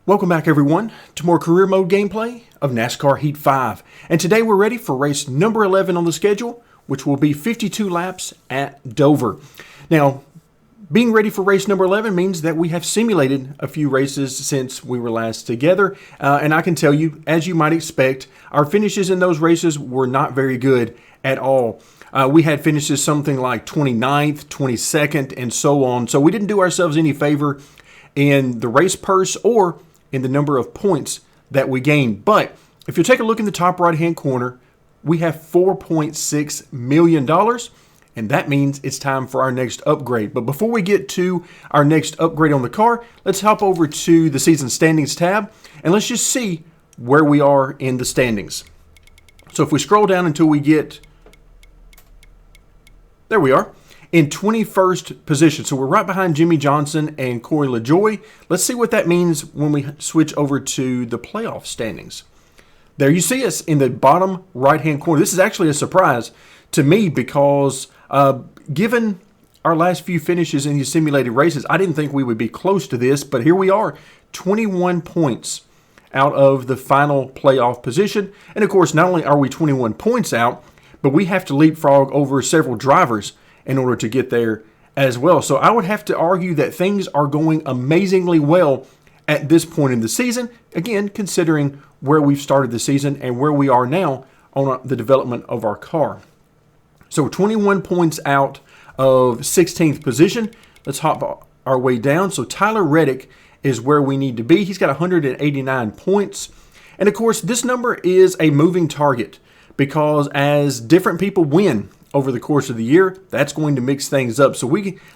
Welcome back everyone to more career mode gameplay of NASCAR Heat 5. And today we're ready for race number 11 on the schedule, which will be 52 laps at Dover. Now, being ready for race number 11 means that we have simulated a few races since we were last together. And I can tell you, as you might expect, our finishes in those races were not very good at all. We had finishes something like 29th, 22nd, and so on. So we didn't do ourselves any favor in the race purse or in the number of points that we gained. But if you take a look in the top right hand corner, we have $4.6 million, and that means it's time for our next upgrade. But before we get to our next upgrade on the car, let's hop over to the season standings tab and let's just see where we are in the standings. So if we scroll down until we get, there we are, in 21st position. So we're right behind Jimmy Johnson and Corey LaJoie. Let's see what that means when we switch over to the playoff standings. There you see us in the bottom right-hand corner. This is actually a surprise to me because given our last few finishes in these simulated races, I didn't think we would be close to this, but here we are, 21 points out of the final playoff position. And of course, not only are we 21 points out, but we have to leapfrog over several drivers in order to get there as well. So I would have to argue that things are going amazingly well at this point in the season, again, considering where we've started the season and where we are now on the development of our car. So 21 points out of 16th position. Let's hop our way down. So Tyler Reddick is where we need to be. He's got 189 points. And of course, this number is a moving target because as different people win over the course of the year, that's going to mix things up. So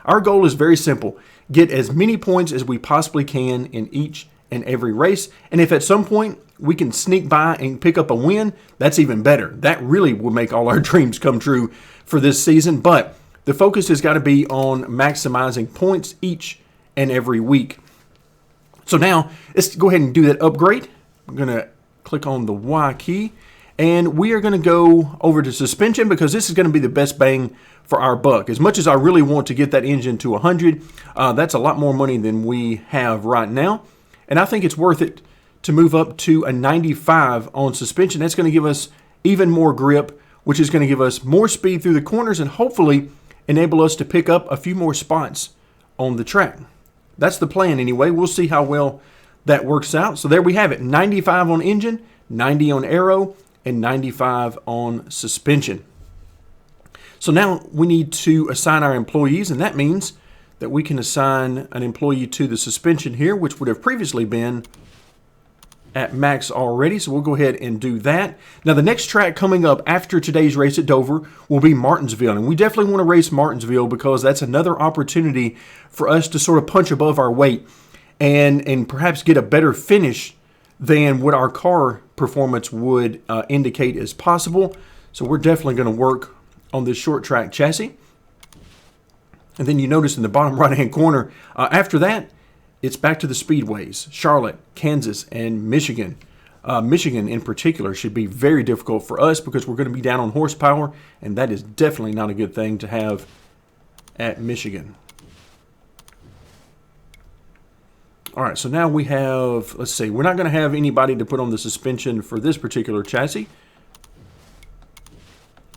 our goal is very simple. Get as many points as we possibly can in each and every race. And if at some point we can sneak by and pick up a win, that's even better. That really will make all our dreams come true for this season. But the focus has got to be on maximizing points each and every week. So now let's go ahead and do that upgrade. I'm going to click on the Y key. And we are going to go over to suspension because this is going to be the best bang for our buck. As much as I really want to get that engine to 100, that's a lot more money than we have right now. And I think it's worth it to move up to a 95 on suspension. That's going to give us even more grip, which is going to give us more speed through the corners and hopefully enable us to pick up a few more spots on the track. That's the plan anyway. We'll see how well that works out. So there we have it, 95 on engine, 90 on aero, and 95 on suspension. So now we need to assign our employees, and that means that we can assign an employee to the suspension here, which would have previously been at max already. So we'll go ahead and do that. Now the next track coming up after today's race at Dover will be Martinsville. And we definitely want to race Martinsville because that's another opportunity for us to sort of punch above our weight and perhaps get a better finish than what our car performance would indicate is possible. So we're definitely going to work on this short track chassis. And then you notice in the bottom right hand corner, after that, it's back to the speedways. Charlotte, Kansas, and Michigan. Michigan in particular should be very difficult for us because we're going to be down on horsepower, and that is definitely not a good thing to have at Michigan. All right, so now we have, let's see, we're not going to have anybody to put on the suspension for this particular chassis.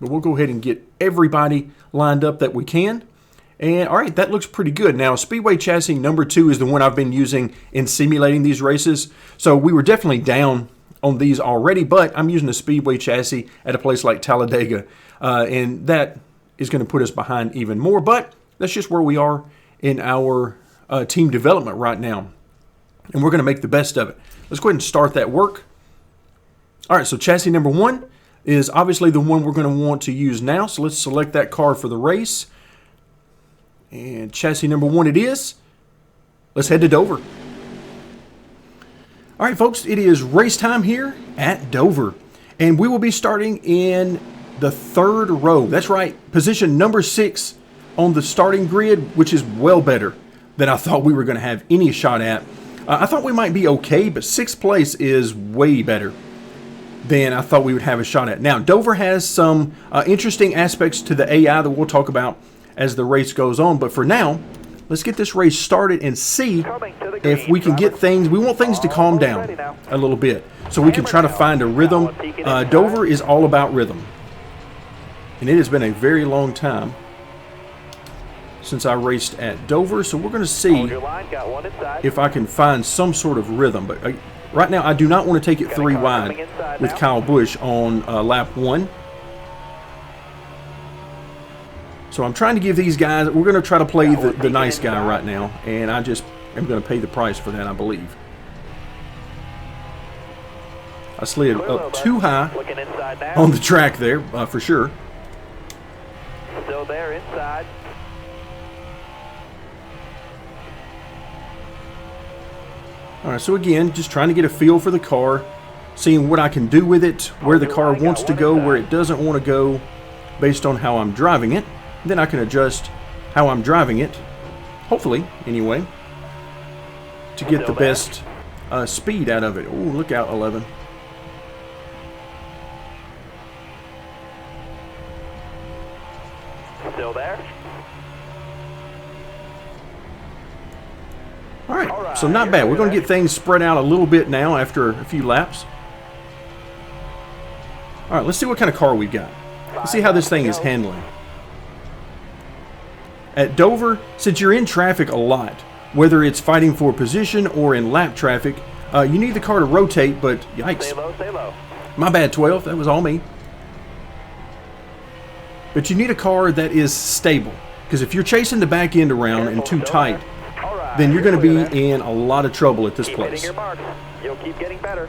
But we'll go ahead and get everybody lined up that we can. And all right, that looks pretty good. Now, Speedway chassis number 2 is the one I've been using in simulating these races. So we were definitely down on these already, but I'm using a Speedway chassis at a place like Talladega. And that is going to put us behind even more. But that's just where we are in our team development right now. And we're going to make the best of it. Let's go ahead and start that work. All right, so chassis number 1 is obviously the one we're going to want to use now. So let's select that car for the race. And chassis number 1 it is. Let's head to Dover. All right, folks, it is race time here at Dover. And we will be starting in the 3rd row. That's right, position number 6 on the starting grid, which is well better than I thought we were going to have any shot at. I thought we might be okay, but 6th place is way better than I thought we would have a shot at. Now, Dover has some interesting aspects to the AI that we'll talk about as the race goes on. But for now, let's get this race started and see if we can get things. We want things to calm down a little bit so we can try to find a rhythm. Dover is all about rhythm. And it has been a very long time since I raced at Dover, so we're going to see if I can find some sort of rhythm. But right now, I do not want to take it 3 wide with Kyle Busch on lap 1. So I'm trying to give these guys, we're going to try to play the nice guy right now, and I just am going to pay the price for that, I believe. I slid up too high on the track there, for sure. Still there inside. All right, so again, just trying to get a feel for the car, seeing what I can do with it, where the car wants to go, where it doesn't want to go, based on how I'm driving it. Then I can adjust how I'm driving it, hopefully, anyway, to get the best speed out of it. Oh, look out, 11. Still there. All right, so not bad. We're going to get things spread out a little bit now after a few laps. All right, let's see what kind of car we've got. Let's see how this thing is handling. At Dover, since you're in traffic a lot, whether it's fighting for position or in lap traffic, you need the car to rotate, but yikes. Stay low, stay low. My bad, 12. That was all me. But you need a car that is stable, because if you're chasing the back end around and too tight, then you're going to be in a lot of trouble at this place. You'll keep getting better.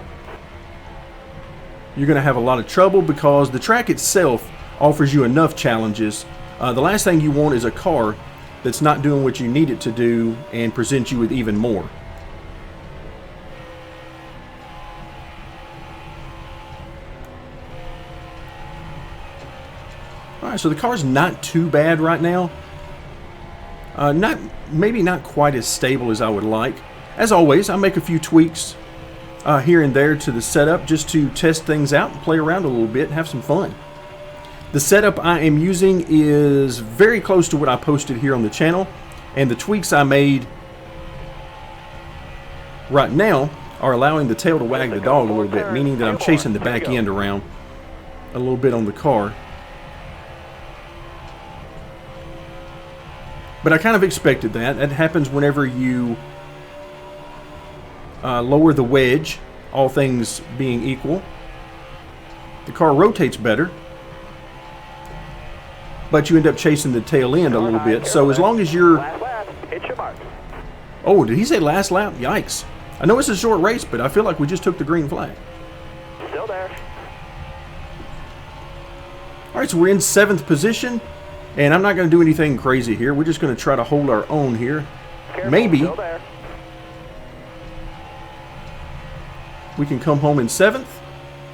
You're going to have a lot of trouble because the track itself offers you enough challenges. The last thing you want is a car that's not doing what you need it to do and presents you with even more. All right, so the car's not too bad right now. Maybe not quite as stable as I would like. As always, I make a few tweaks here and there to the setup just to test things out and play around a little bit and have some fun. The setup I am using is very close to what I posted here on the channel, and the tweaks I made right now are allowing the tail to wag the dog a little bit, meaning that I'm chasing the back end around a little bit on the car. But I kind of expected that. That happens whenever you lower the wedge, all things being equal. The car rotates better, but you end up chasing the tail end a little bit. So as long as you're... Oh, did he say last lap? Yikes. I know it's a short race, but I feel like we just took the green flag. Still there. All right, so we're in 7th position, and I'm not going to do anything crazy here. We're just going to try to hold our own here. Careful, maybe we can come home in 7th.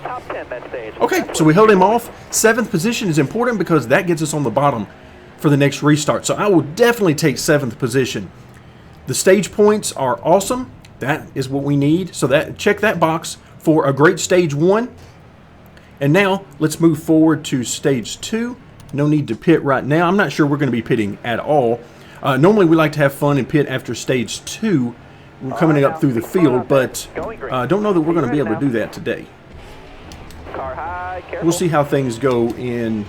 Top 10 that stage. Okay, so we held him off. 7th position is important because that gets us on the bottom for the next restart. So I will definitely take 7th position. The stage points are awesome. That is what we need. So that check that box for a great stage 1. And now let's move forward to stage 2. No need to pit right now. I'm not sure we're going to be pitting at all. Normally we like to have fun and pit after stage 2. We're coming up through the field, but I don't know that we're going to be able to do that today. Car high, careful. We'll see how things go in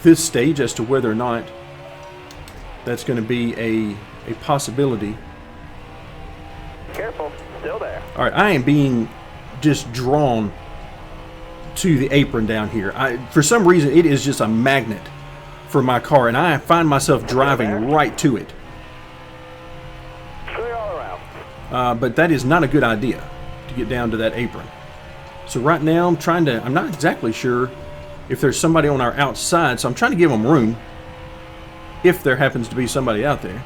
this stage as to whether or not that's going to be a possibility. Careful, still there. All right, I am being just drawn to the apron down here. For some reason, it is just a magnet for my car, and I find myself driving right to it. Clear all around. But that is not a good idea to get down to that apron. So right now, I'm not exactly sure if there's somebody on our outside, so I'm trying to give them room if there happens to be somebody out there.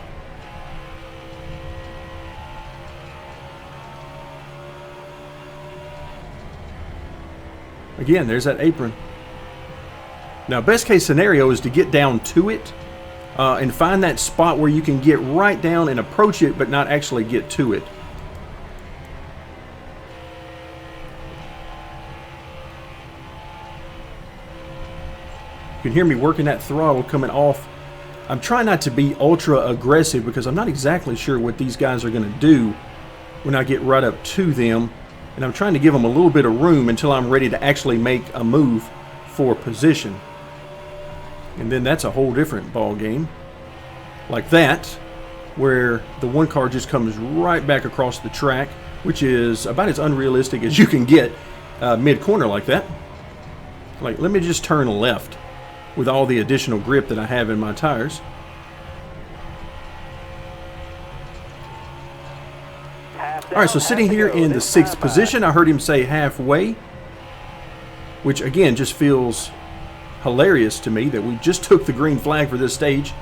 Again, there's that apron. Now, best case scenario is to get down to it and find that spot where you can get right down and approach it, but not actually get to it. You can hear me working that throttle coming off I'm trying not to be ultra aggressive because I'm not exactly sure what these guys are going to do when I get right up to them. And I'm trying to give them a little bit of room until I'm ready to actually make a move for position. And then that's a whole different ball game. Like that, where the one car just comes right back across the track, which is about as unrealistic as you can get mid-corner like that. Like, let me just turn left with all the additional grip that I have in my tires. All right, so sitting here in the 6th position, I heard him say halfway, which again just feels hilarious to me that we just took the green flag for this stage.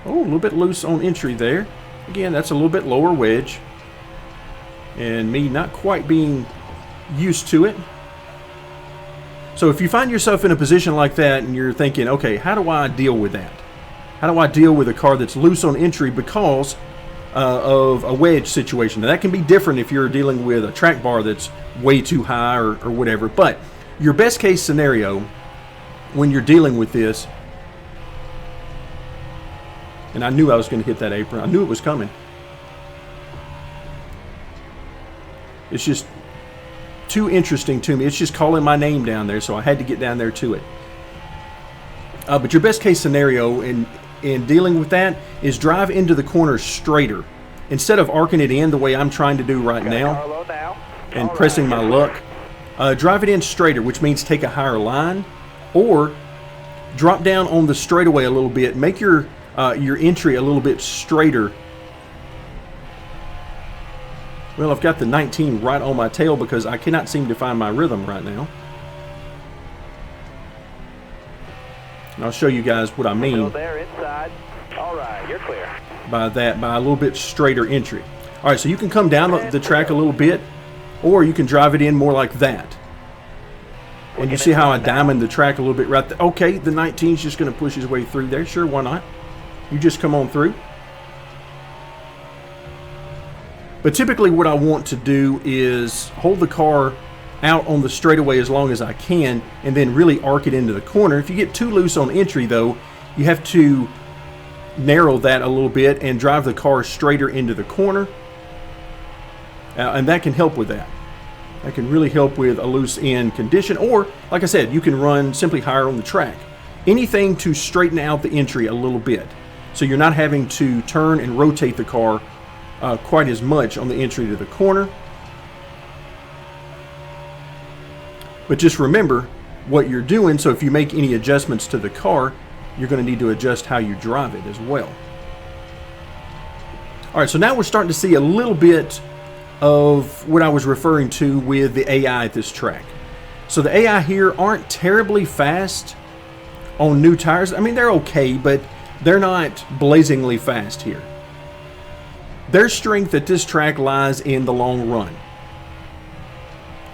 Oh, a little bit loose on entry there. Again, that's a little bit lower wedge. And me not quite being used to it. So if you find yourself in a position like that and you're thinking, okay, how do I deal with that? How do I deal with a car that's loose on entry because of a wedge situation? Now, that can be different if you're dealing with a track bar that's way too high or whatever. But your best case scenario when you're dealing with this, and I knew I was going to hit that apron. I knew it was coming. It's just too interesting to me. It's just calling my name down there, so I had to get down there to it. But your best case scenario in dealing with that is drive into the corner straighter. Instead of arcing it in the way I'm trying to do right now and pressing my luck, drive it in straighter, which means take a higher line, or drop down on the straightaway a little bit. Make your entry a little bit straighter. Well, I've got the 19 right on my tail because I cannot seem to find my rhythm right now. And I'll show you guys what I mean by that, by a little bit straighter entry. All right, so you can come down the track a little bit, or you can drive it in more like that. And you see how I diamond the track a little bit right there? Okay, the 19's just going to push his way through there. Sure, why not? You just come on through. But typically what I want to do is hold the car out on the straightaway as long as I can and then really arc it into the corner. If you get too loose on entry, though, you have to narrow that a little bit and drive the car straighter into the corner. And that can help with that. That can really help with a loose end condition. Or, like I said, you can run simply higher on the track. Anything to straighten out the entry a little bit, so you're not having to turn and rotate the car quite as much on the entry to the corner. But just remember what you're doing, so if you make any adjustments to the car, you're going to need to adjust how you drive it as well. All right, so now we're starting to see a little bit of what I was referring to with the AI at this track. So the AI here aren't terribly fast on new tires. I mean, they're okay, but they're not blazingly fast here. Their strength at this track lies in the long run.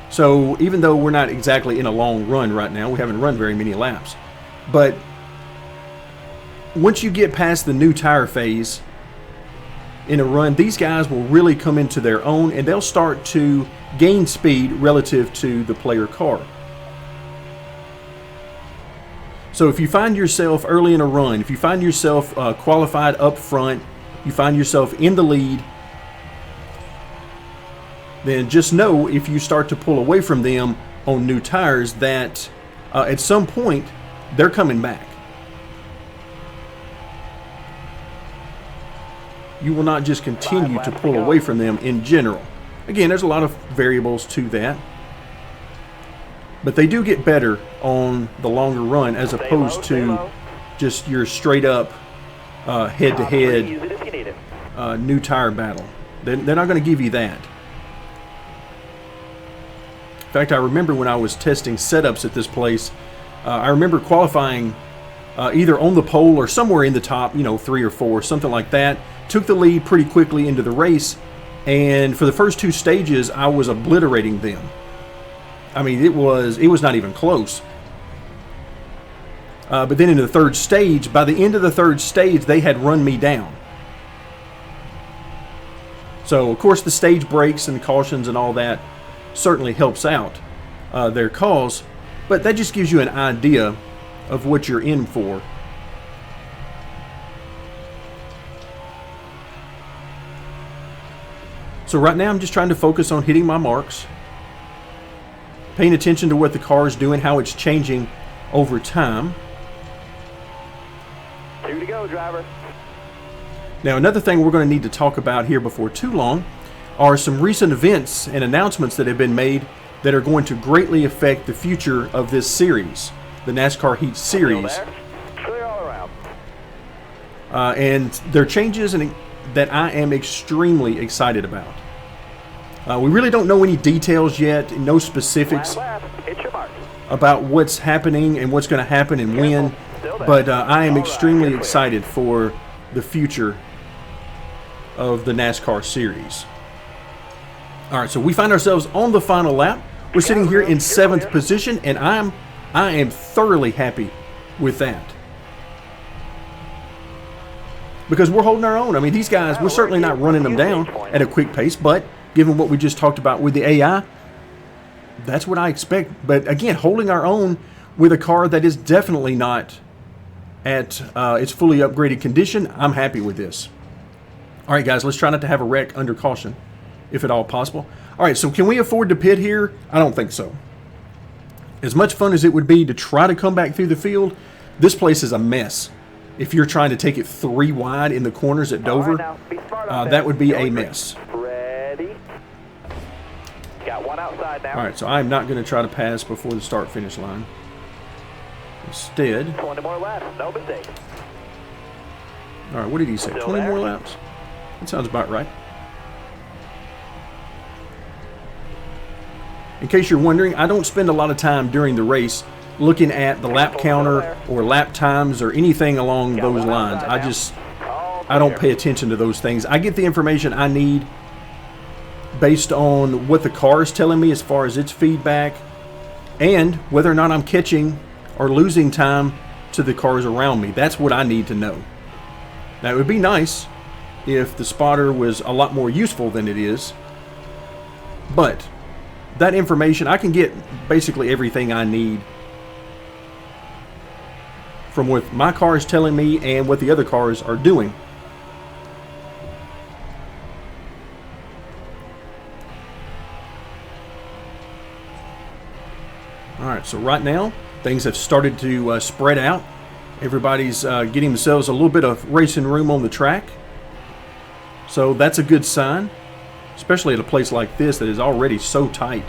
So even though we're not exactly in a long run right now, we haven't run very many laps, but once you get past the new tire phase in a run, these guys will really come into their own and they'll start to gain speed relative to the player car. So if you find yourself early in a run, if you find yourself qualified up front, you find yourself in the lead, then just know if you start to pull away from them on new tires that at some point they're coming back. You will not just continue to pull away from them in general. Again, there's a lot of variables to that, but they do get better on the longer run as opposed to just your straight up head-to-head new tire battle. They're not going to give you that. In fact, I remember when I was testing setups at this place, I remember qualifying either on the pole or somewhere in the top, 3 or 4, something like that. Took the lead pretty quickly into the race, and for the first 2 stages, I was obliterating them. I mean, it was not even close. But then in the 3rd stage, by the end of the 3rd stage, they had run me down. So, of course, the stage breaks and cautions and all that certainly helps out their cause. But that just gives you an idea of what you're in for. So right now I'm just trying to focus on hitting my marks, paying attention to what the car is doing, how it's changing over time. 2 to go, driver. Now, another thing we're going to need to talk about here before too long are some recent events and announcements that have been made that are going to greatly affect the future of this series, the NASCAR Heat Series. Still there. Clear all around. And they're changes that I am extremely excited about. We really don't know any details yet, no specifics Last lap. Hit your mark. about what's happening and what's going to happen and when, but I am extremely excited for the future of the NASCAR series. All right, so we find ourselves on the final lap. We're sitting here in 7th position, and I am thoroughly happy with that. Because we're holding our own. I mean, these guys, we're certainly not running them down at a quick pace, but given what we just talked about with the AI, that's what I expect. But again, holding our own with a car that is definitely not at its fully upgraded condition, I'm happy with this. All right, guys, let's try not to have a wreck under caution, if at all possible. All right, so can we afford to pit here? I don't think so. As much fun as it would be to try to come back through the field, this place is a mess. If you're trying to take it 3 wide in the corners at Dover, that would be a mess. Ready. Got one outside now. All right, so I'm not going to try to pass before the start-finish line. Instead, 20 more laps, no mistakes. all right, what did he say? Still 20 there? more laps? That sounds about right. In case you're wondering, I don't spend a lot of time during the race looking at the lap counter or lap times or anything along those lines. I don't pay attention to those things. I get the information I need based on what the car is telling me as far as its feedback and whether or not I'm catching or losing time to the cars around me. That's what I need to know. Now, it would be nice if the spotter was a lot more useful than it is, but that information, I can get basically everything I need from what my car is telling me and what the other cars are doing. All right, so right now, things have started to spread out. Everybody's getting themselves a little bit of racing room on the track. So that's a good sign, especially at a place like this that is already so tight.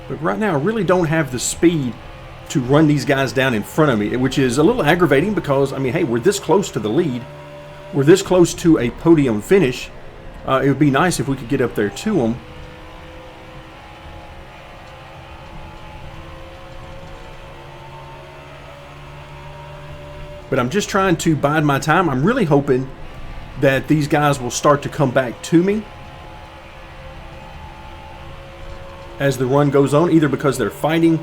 But right now, I really don't have the speed to run these guys down in front of me, which is a little aggravating because, I mean, hey, we're this close to the lead. We're this close to a podium finish. It would be nice if we could get up there to them. But I'm just trying to bide my time. I'm really hoping that these guys will start to come back to me as the run goes on, either because they're fighting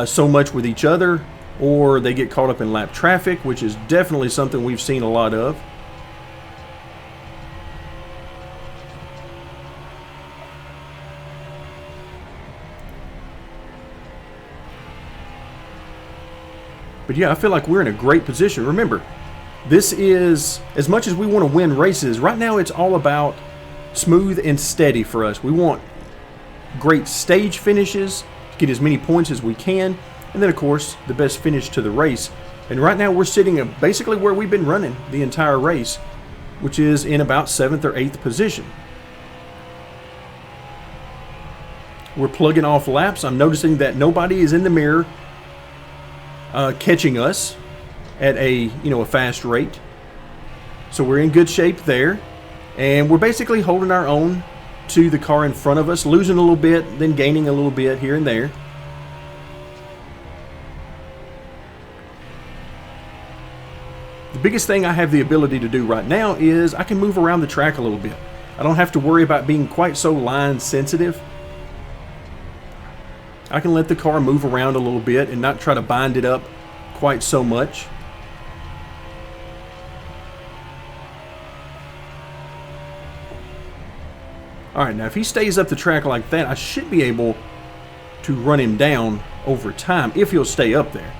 so much with each other or they get caught up in lap traffic, which is definitely something we've seen a lot of. But yeah, I feel like we're in a great position. Remember, this is, as much as we want to win races, right now it's all about smooth and steady for us. We want great stage finishes, get as many points as we can, and then of course the best finish to the race. And right now we're sitting basically where we've been running the entire race, which is in about 7th or 8th position. We're plugging off laps. I'm noticing that nobody is in the mirror catching us at a fast rate, so we're in good shape there, and we're basically holding our own to the car in front of us, losing a little bit, then gaining a little bit here and there. The biggest thing I have the ability to do right now is I can move around the track a little bit. I don't have to worry about being quite so line sensitive. I can let the car move around a little bit and not try to bind it up quite so much. All right, now if he stays up the track like that, I should be able to run him down over time if he'll stay up there.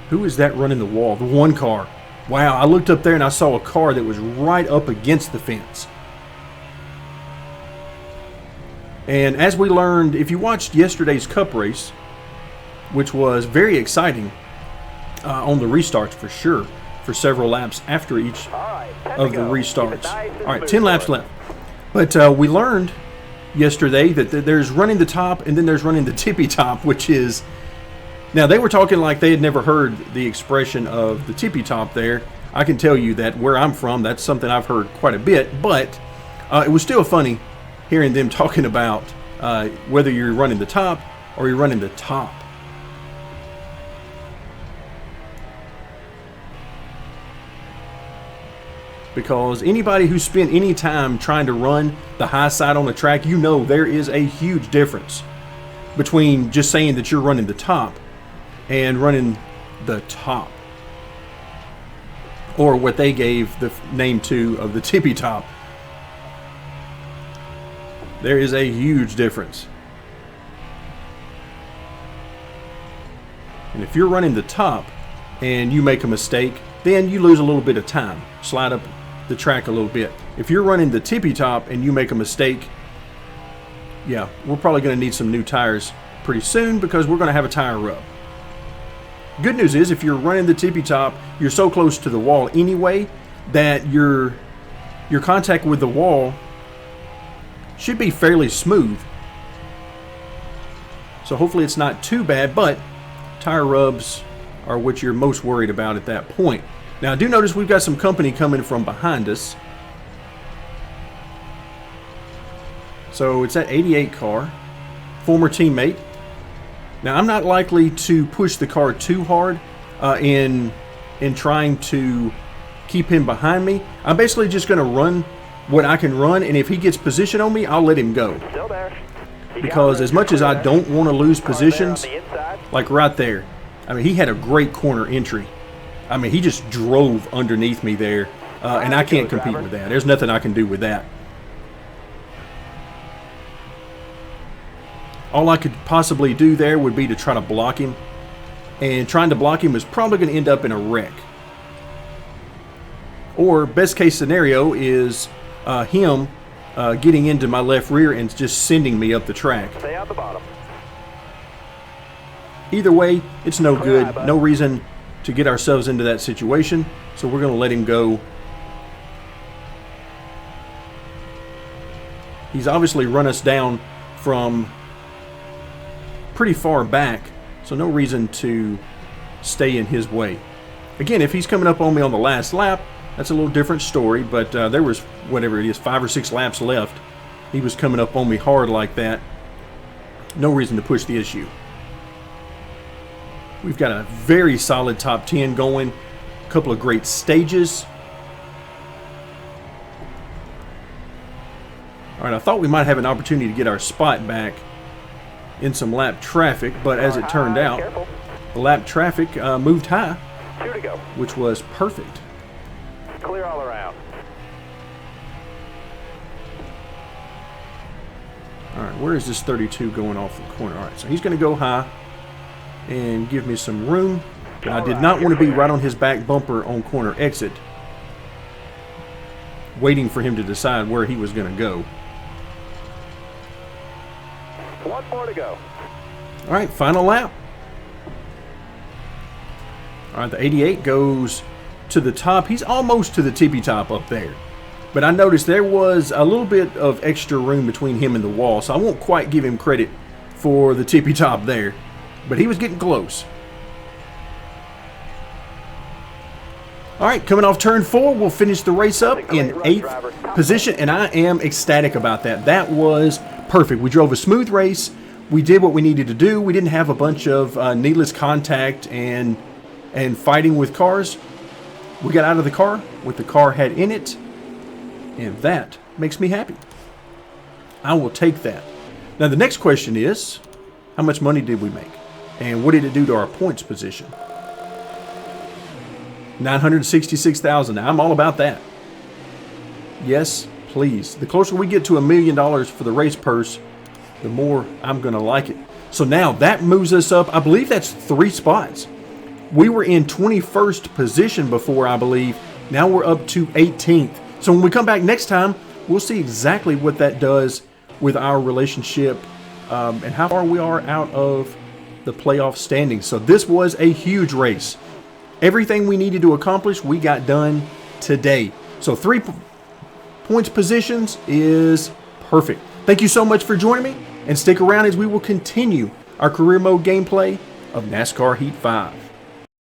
Who is that running the wall? The one car. Wow, I looked up there and I saw a car that was right up against the fence. And as we learned, if you watched yesterday's Cup race, which was very exciting on the restarts for sure, for several laps after each of the restarts. All right, 10 laps left. But we learned yesterday that there's running the top and then there's running the tippy top, which is... Now, they were talking like they had never heard the expression of the tippy top there. I can tell you that where I'm from, that's something I've heard quite a bit, but it was still funny hearing them talking about whether you're running the top or you're running the top. Because anybody who spent any time trying to run the high side on the track, you know there is a huge difference between just saying that you're running the top and running the top, or what they gave the name to of the tippy top. There is a huge difference. And if you're running the top and you make a mistake, then you lose a little bit of time. Slide up the track a little bit. If you're running the tippy top and you make a mistake, yeah, we're probably going to need some new tires pretty soon because we're going to have a tire rub. Good news is if you're running the tippy top, you're so close to the wall anyway that your contact with the wall should be fairly smooth. So hopefully it's not too bad, but tire rubs are what you're most worried about at that point. Now I do notice we've got some company coming from behind us. So it's that 88 car, former teammate. Now I'm not likely to push the car too hard in trying to keep him behind me. I'm basically just going to run what I can run, and if he gets position on me, I'll let him go. Still there. Because as much as I don't want to lose positions, like right there, I mean, he had a great corner entry. I mean, he just drove underneath me there, and I can't compete with that. There's nothing I can do with that. All I could possibly do there would be to try to block him, and trying to block him is probably going to end up in a wreck. Or best case scenario is him getting into my left rear and just sending me up the track. Stay on the bottom. Either way, it's no good. No reason to get ourselves into that situation, so we're going to let him go. He's obviously run us down from pretty far back, so no reason to stay in his way. Again, if he's coming up on me on the last lap, that's a little different story, but there was, whatever it is, 5 or 6 laps left. He was coming up on me hard like that. No reason to push the issue. We've got a very solid top 10 going. A couple of great stages. All right, I thought we might have an opportunity to get our spot back in some lap traffic, but as it turned out, the lap traffic moved high, 2 to go. which was perfect. Clear all around. All right, where is this 32 going off the corner? All right, so he's going to go high and give me some room. But I did not want to be right on his back bumper on corner exit, waiting for him to decide where he was going to go. 1 more to go. All right, final lap. All right, the 88 goes to the top. He's almost to the tippy top up there. But I noticed there was a little bit of extra room between him and the wall, so I won't quite give him credit for the tippy top there. But he was getting close. All right, coming off turn 4, we'll finish the race up in 8th position, and I am ecstatic about that. That was perfect. We drove a smooth race. We did what we needed to do. We didn't have a bunch of needless contact and fighting with cars. We got out of the car with the car had in it, and that makes me happy. I will take that. Now the next question is, how much money did we make? And what did it do to our points position? 966,000. I'm all about that. Yes, please. The closer we get to $1 million for the race purse, the more I'm going to like it. So now that moves us up. I believe that's 3 spots. We were in 21st position before, I believe. Now we're up to 18th. So when we come back next time, we'll see exactly what that does with our relationship and how far we are out of the playoff standings. So this was a huge race. Everything we needed to accomplish, we got done today. So 3 points positions is perfect. Thank you so much for joining me, and stick around as we will continue our career mode gameplay of NASCAR Heat 5.